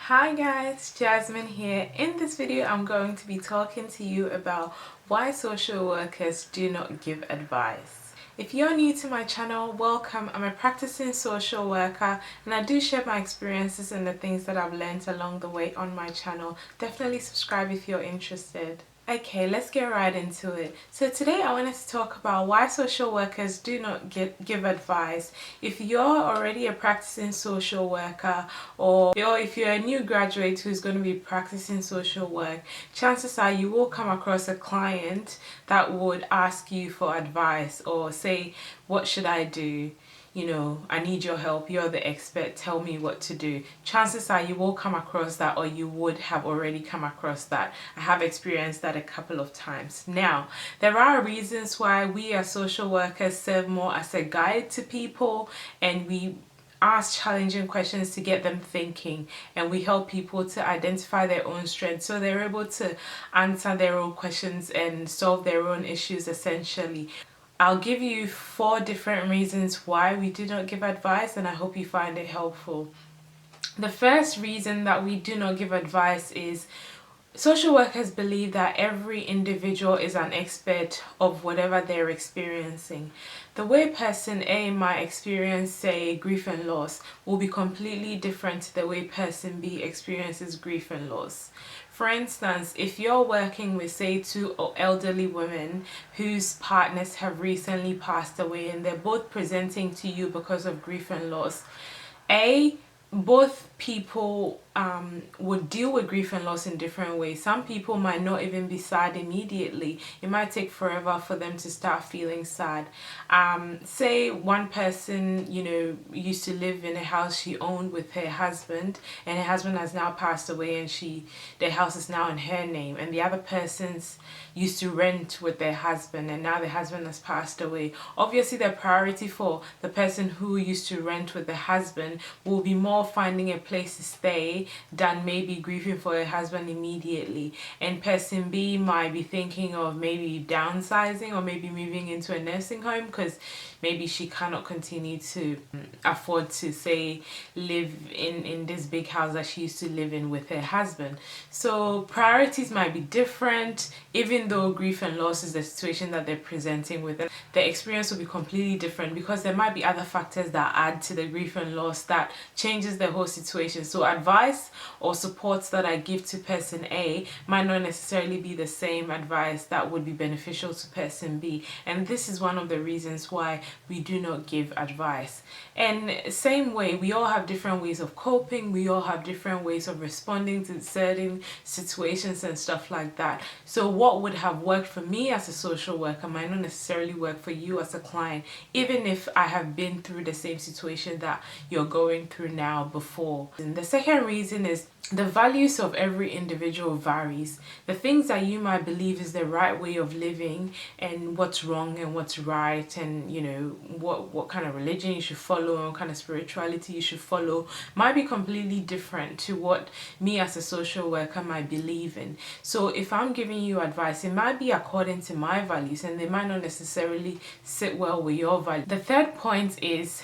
Hi guys, Jasmine here. In this video I'm going to be talking to you about why social workers do not give advice. If you're new to my channel, welcome. I'm a practicing social worker and I do share my experiences and the things that I've learned along the way on my channel. Definitely subscribe if you're interested. Okay, let's get right into it. So today I wanted to talk about why social workers do not give advice. If you're already a practicing social worker or if you're a new graduate who's going to be practicing social work, chances are you will come across a client that would ask you for advice or say, what should I do? You know, I need your help, you're the expert, tell me what to do. Chances are you will come across that, or you would have already come across that. I have experienced that a couple of times. Now, there are reasons why we as social workers serve more as a guide to people, and we ask challenging questions to get them thinking, and we help people to identify their own strengths so they're able to answer their own questions and solve their own issues essentially. I'll give you 4 different reasons why we do not give advice, and I hope you find it helpful. The first reason that we do not give advice is social workers believe that every individual is an expert of whatever they're experiencing. The way person A might experience, say, grief and loss will be completely different to the way person B experiences grief and loss. For instance, if you're working with, say, 2 elderly women whose partners have recently passed away and they're both presenting to you because of grief and loss, both people would deal with grief and loss in different ways. Some people might not even be sad immediately. It might take forever for them to start feeling sad. Say one person, used to live in a house she owned with her husband, and her husband has now passed away and the house is now in her name, and the other person's used to rent with their husband and now the husband has passed away. Obviously the priority for the person who used to rent with the husband will be more finding a place to stay than maybe grieving for her husband immediately, and person B might be thinking of maybe downsizing or maybe moving into a nursing home because maybe she cannot continue to afford to, say, live in this big house that she used to live in with her husband. So priorities might be different. Even though grief and loss is the situation that they're presenting with, the experience will be completely different because there might be other factors that add to the grief and loss that changes the whole situation. So advice or supports that I give to person A might not necessarily be the same advice that would be beneficial to person B, and this is one of the reasons why we do not give advice. And same way, we all have different ways of coping, we all have different ways of responding to certain situations and stuff like that. So what would have worked for me as a social worker might not necessarily work for you as a client, even if I have been through the same situation that you're going through now before. And the second reason is the values of every individual varies. The things that you might believe is the right way of living and what's wrong and what's right, and what kind of religion you should follow and what kind of spirituality you should follow might be completely different to what me as a social worker might believe in. So if I'm giving you advice, it might be according to my values and they might not necessarily sit well with your values. The third point is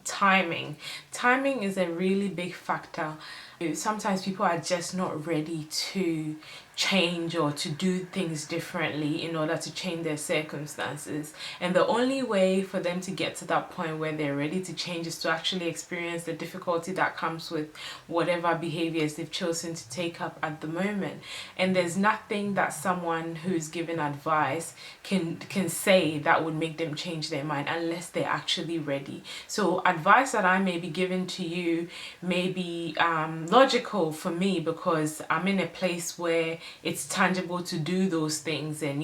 timing. Timing is a really big factor. Sometimes people are just not ready to change or to do things differently in order to change their circumstances, and the only way for them to get to that point where they're ready to change is to actually experience the difficulty that comes with whatever behaviors they've chosen to take up at the moment. And there's nothing that someone who's given advice can say that would make them change their mind unless they're actually ready. So advice that I may be giving to you may be logical for me because I'm in a place where it's tangible to do those things and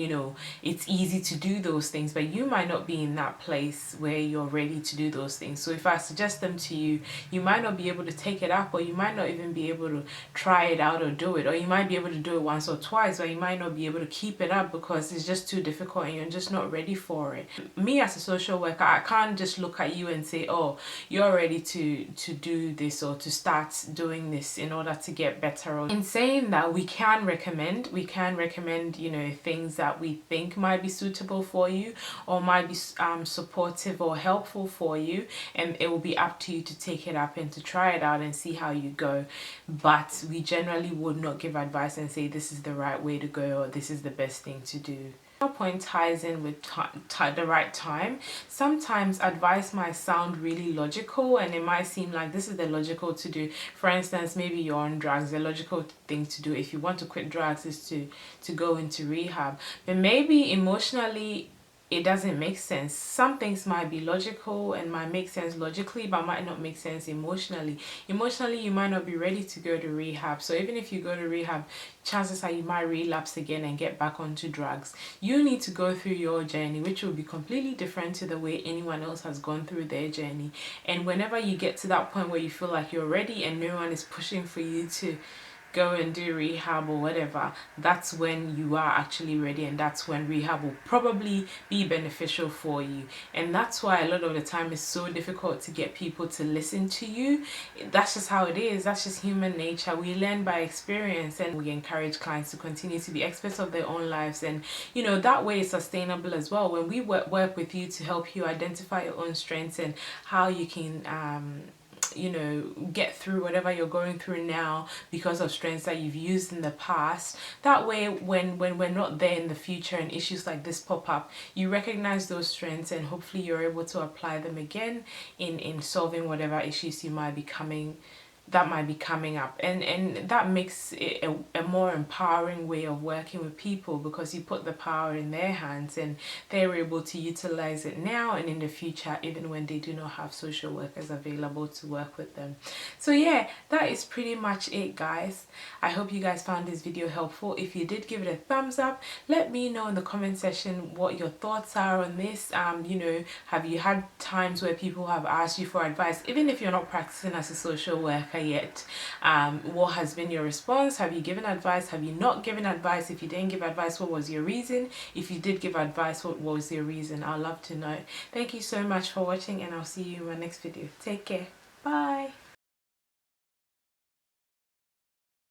it's easy to do those things, but you might not be in that place where you're ready to do those things. So if I suggest them to you, you might not be able to take it up, or you might not even be able to try it out or do it, or you might be able to do it once or twice, but you might not be able to keep it up because it's just too difficult and you're just not ready for it. Me as a social worker, I can't just look at you and say, oh, you're ready to do this or to start doing this in order to get better. In saying that, we can recommend recommend. We can recommend, you know, things that we think might be suitable for you or might be supportive or helpful for you, and it will be up to you to take it up and to try it out and see how you go. But we generally would not give advice and say this is the right way to go or this is the best thing to do. Point ties in with the right time. Sometimes advice might sound really logical and it might seem like this is the logical to do. For instance, maybe you're on drugs. The logical thing to do if you want to quit drugs is to go into rehab. But maybe emotionally it doesn't make sense. Some things might be logical and might make sense logically but might not make sense emotionally. Emotionally you might not be ready to go to rehab, so even if you go to rehab, chances are you might relapse again and get back onto drugs. You need to go through your journey, which will be completely different to the way anyone else has gone through their journey. And whenever you get to that point where you feel like you're ready and no one is pushing for you to go and do rehab or whatever, that's when you are actually ready, and that's when rehab will probably be beneficial for you. And that's why a lot of the time it's so difficult to get people to listen to you. That's just how it is. That's just human nature. We learn by experience, and we encourage clients to continue to be experts of their own lives, and you know, that way it's sustainable as well. When we work with you to help you identify your own strengths and how you can you know, get through whatever you're going through now because of strengths that you've used in the past. That way, when we're not there in the future and issues like this pop up, you recognize those strengths and hopefully you're able to apply them again in solving whatever issues you might be coming up, and that makes it a more empowering way of working with people, because you put the power in their hands and they're able to utilize it now and in the future, even when they do not have social workers available to work with them. So yeah, that is pretty much it, guys. I hope you guys found this video helpful. If you did, give it a thumbs up. Let me know in the comment section what your thoughts are on this. You know, have you had times where people have asked you for advice, even if you're not practicing as a social worker yet? What has been your response? Have you given advice? Have you not given advice? If you didn't give advice, what was your reason? If you did give advice, what was your reason? I'd love to know. Thank you so much for watching, and I'll see you in my next video. Take care. Bye.